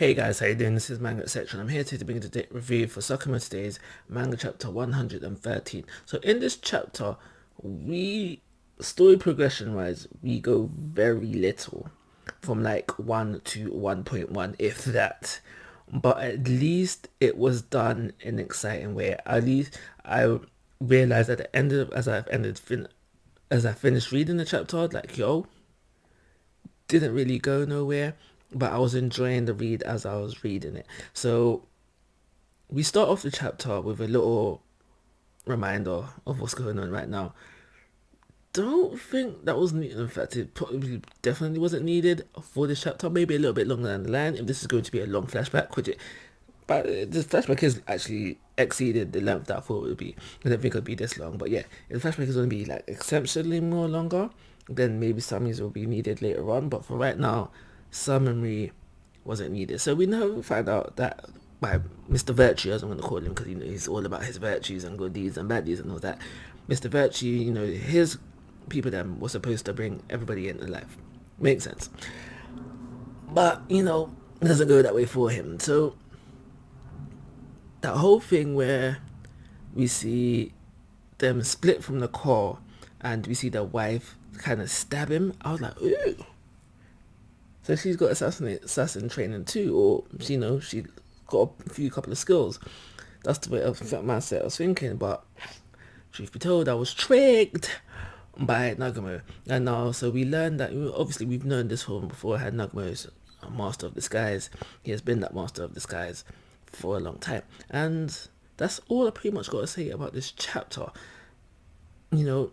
Hey guys, how you doing? This is Manga, etc. I'm here to bring you the review for Sakamoto Days Manga Chapter 113. So in this chapter, story progression wise, we go very little from like 1 to 1.1, if that. But at least it was done in an exciting way. At least I realized at the end of, as I finished reading the chapter, like, yo, didn't really go nowhere, but I was enjoying the read as I was reading it. So we start off the chapter with a little reminder of what's going on right now. Don't think that was needed. In fact, it probably definitely wasn't needed for this chapter. Maybe a little bit longer down the line if this is going to be a long flashback, which it. But this flashback is actually exceeded the length that I thought it would be. I didn't think it would be this long, but yeah, if the flashback is going to be like exceptionally more longer, then maybe summaries will be needed later on. But for right now, summary wasn't needed. So we find out that by Mr. Virtue, as I'm going to call him, because he's all about his virtues and good deeds and bad deeds and all that. Mr. Virtue, his people then were supposed to bring everybody into life. Makes sense. But, it doesn't go that way for him. So that whole thing where we see them split from the car and we see the wife kind of stab him, I was like, ooh. So she's got assassin training too, or she got a couple of skills. That's the way mindset I was thinking. But truth be told, I was tricked by Nagumo. And now, so we learned that, obviously we've known this from before. Had Nagumo's a master of disguise. He has been that master of disguise for a long time. And that's all I pretty much got to say about this chapter. The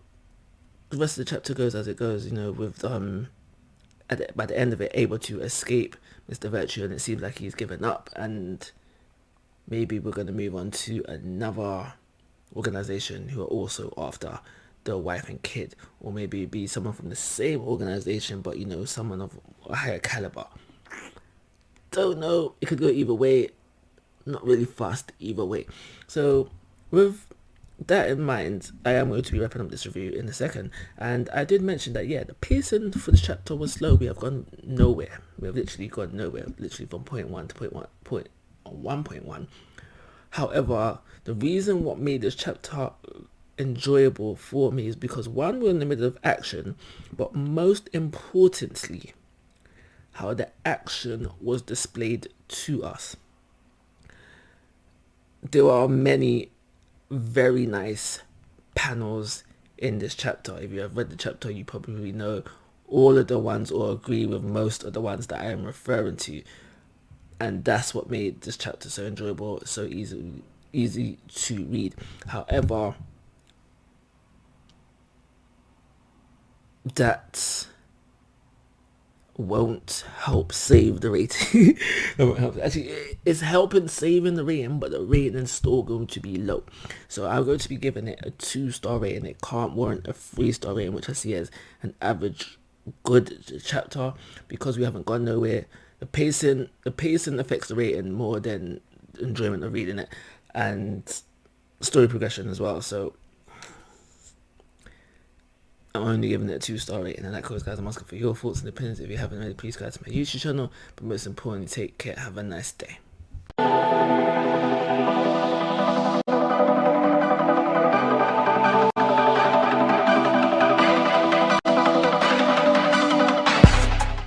rest of the chapter goes as it goes, with by the end of it, able to escape Mr. Virtue, and it seems like he's given up, and maybe we're going to move on to another organization who are also after the wife and kid, or maybe be someone from the same organization, but someone of a higher caliber. Don't know, it could go either way, not really fast either way. So with that in mind, I am going to be wrapping up this review in a second, and I did mention that the pacing for this chapter was slow. We have gone nowhere. We have literally gone nowhere, literally from point 1 to point 1.1. However, the reason what made this chapter enjoyable for me is because, one, we're in the middle of action, but most importantly, how the action was displayed to us. There are many very nice panels in this chapter. If you have read the chapter, you probably know all of the ones or agree with most of the ones that I am referring to, and that's what made this chapter so enjoyable, so easy to read. However, that won't help save the rating. It won't help. Actually, it's helping saving the rating, but the rating is still going to be low. So I'm going to be giving it a 2-star rating. It can't warrant a 3-star rating, which I see as an average good chapter, because we haven't gone nowhere. The pacing affects the rating more than enjoyment of reading it, and story progression as well. So I'm only giving it a 2-star rating, and that goes, guys. I'm asking for your thoughts and opinions. If you haven't already, please go to my YouTube channel. But most importantly, take care. Have a nice day.